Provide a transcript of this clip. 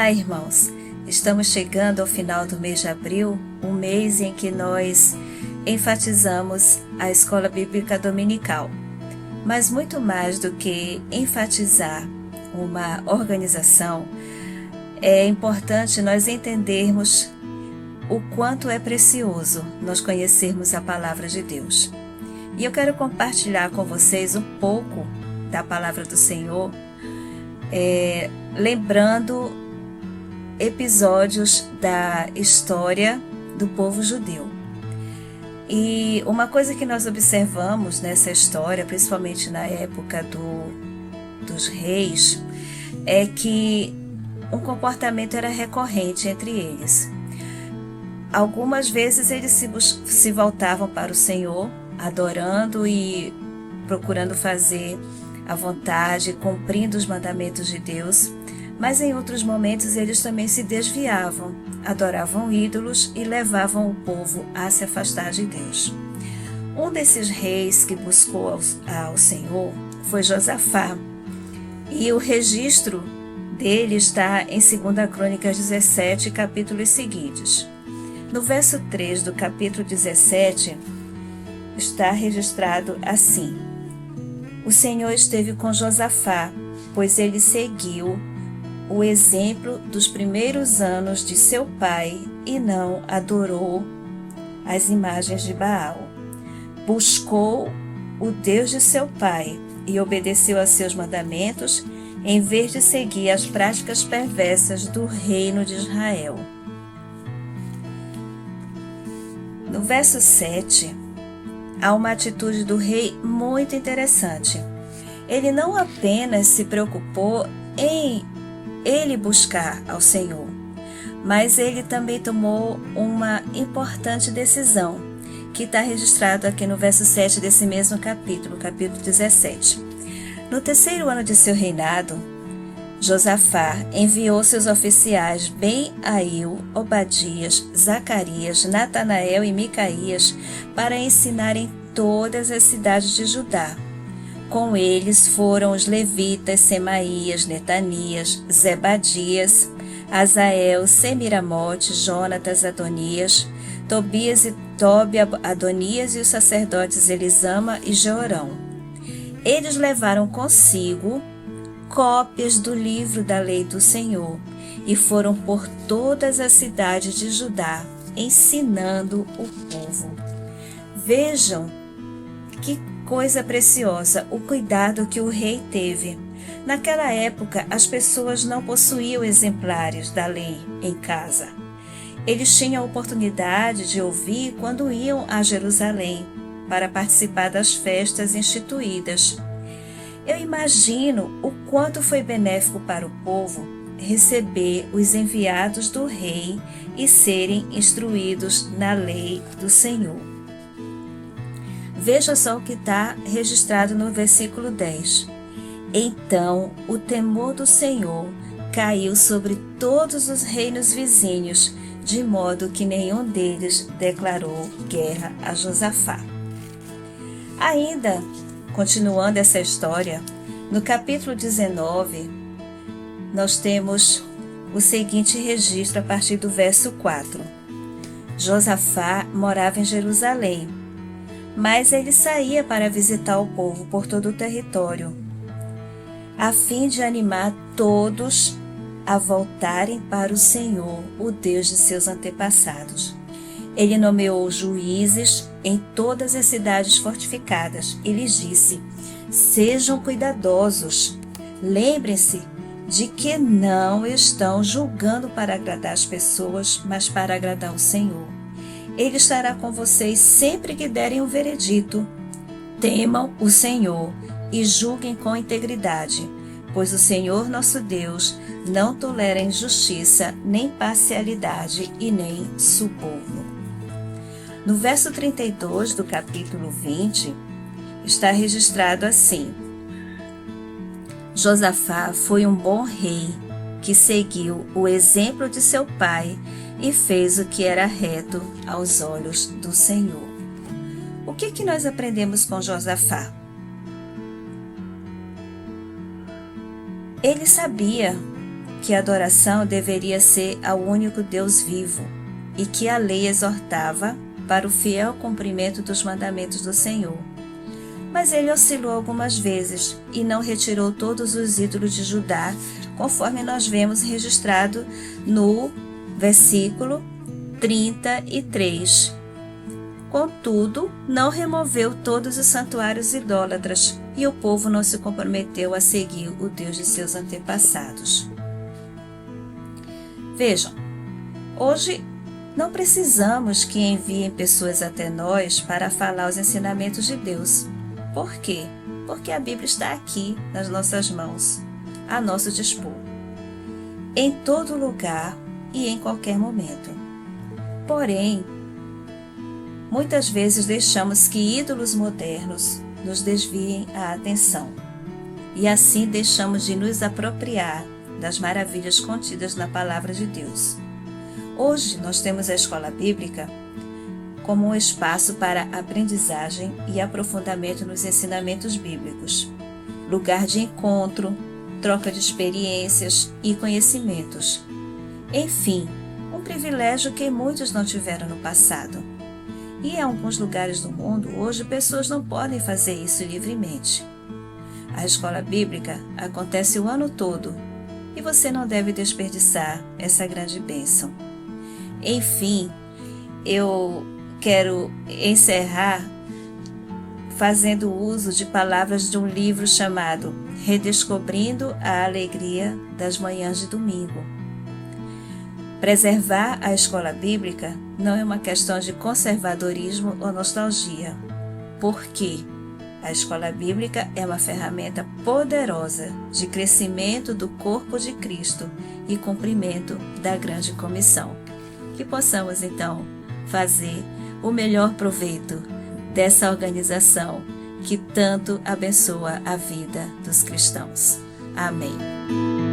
Olá, irmãos! Estamos chegando ao final do mês de abril, um mês em que nós enfatizamos a Escola Bíblica Dominical. Mas muito mais do que enfatizar uma organização, é importante nós entendermos o quanto é precioso nós conhecermos a Palavra de Deus. E eu quero compartilhar com vocês um pouco da Palavra do Senhor, lembrando episódios da história do povo judeu. E uma coisa que nós observamos nessa história, principalmente na época dos reis, é que um comportamento era recorrente entre eles. Algumas vezes eles se voltavam para o Senhor, adorando e procurando fazer a vontade, cumprindo os mandamentos de Deus, mas em outros momentos eles também se desviavam, adoravam ídolos e levavam o povo a se afastar de Deus. Um desses reis que buscou ao Senhor foi Josafá, e o registro dele está em 2 Crônicas 17, capítulos seguintes. No verso 3 do capítulo 17, está registrado assim: O Senhor esteve com Josafá, pois ele seguiu o exemplo dos primeiros anos de seu pai e não adorou as imagens de Baal. Buscou o Deus de seu pai e obedeceu a seus mandamentos, em vez de seguir as práticas perversas do reino de Israel. No verso 7, há uma atitude do rei muito interessante. Ele não apenas se preocupou em ele buscar ao Senhor, mas ele também tomou uma importante decisão, que está registrado aqui no verso 7 desse mesmo capítulo 17. No terceiro ano de seu reinado, Josafá enviou seus oficiais Ben-Ail, Obadias, Zacarias, Natanael e Micaías para ensinarem todas as cidades de Judá. Com eles foram os levitas Semaías, Netanias, Zebadias, Azael, Semiramote, Jonatas, Adonias, Tobias e Tobi, Adonias e os sacerdotes Elisama e Jeorão. Eles levaram consigo cópias do livro da lei do Senhor e foram por todas as cidades de Judá, ensinando o povo. Vejam que coisa preciosa o cuidado que o rei teve. Naquela época, as pessoas não possuíam exemplares da lei em casa. Eles tinham a oportunidade de ouvir quando iam a Jerusalém para participar das festas instituídas. Eu imagino o quanto foi benéfico para o povo receber os enviados do rei e serem instruídos na lei do Senhor. Veja só o que está registrado no versículo 10. Então o temor do Senhor caiu sobre todos os reinos vizinhos, de modo que nenhum deles declarou guerra a Josafá. Ainda, continuando essa história, no capítulo 19, nós temos o seguinte registro a partir do verso 4. Josafá morava em Jerusalém, mas ele saía para visitar o povo por todo o território, a fim de animar todos a voltarem para o Senhor, o Deus de seus antepassados. Ele nomeou juízes em todas as cidades fortificadas e lhes disse: sejam cuidadosos, lembrem-se de que não estão julgando para agradar as pessoas, mas para agradar o Senhor. Ele estará com vocês sempre que derem um veredito. Temam o Senhor e julguem com integridade, pois o Senhor nosso Deus não tolera injustiça, nem parcialidade e nem suborno. No verso 32 do capítulo 20, está registrado assim: Josafá foi um bom rei, que seguiu o exemplo de seu pai e fez o que era reto aos olhos do Senhor. O que nós aprendemos com Josafá? Ele sabia que a adoração deveria ser ao único Deus vivo e que a lei exortava para o fiel cumprimento dos mandamentos do Senhor. Mas ele oscilou algumas vezes e não retirou todos os ídolos de Judá, conforme nós vemos registrado no versículo 33. Contudo, não removeu todos os santuários idólatras e o povo não se comprometeu a seguir o Deus de seus antepassados. Vejam, hoje não precisamos que enviem pessoas até nós para falar os ensinamentos de Deus. Por quê? Porque a Bíblia está aqui nas nossas mãos, a nosso dispor, em todo lugar e em qualquer momento. Porém, muitas vezes deixamos que ídolos modernos nos desviem a atenção e assim deixamos de nos apropriar das maravilhas contidas na Palavra de Deus. Hoje nós temos a escola bíblica como um espaço para aprendizagem e aprofundamento nos ensinamentos bíblicos, lugar de encontro, troca de experiências e conhecimentos. Enfim, um privilégio que muitos não tiveram no passado. E em alguns lugares do mundo, hoje, pessoas não podem fazer isso livremente. A escola bíblica acontece o ano todo e você não deve desperdiçar essa grande bênção. Enfim, eu quero encerrar fazendo uso de palavras de um livro chamado Redescobrindo a Alegria das Manhãs de Domingo. Preservar a escola bíblica não é uma questão de conservadorismo ou nostalgia, porque a escola bíblica é uma ferramenta poderosa de crescimento do corpo de Cristo e cumprimento da grande comissão. Que possamos, então, fazer o melhor proveito dessa organização que tanto abençoa a vida dos cristãos. Amém.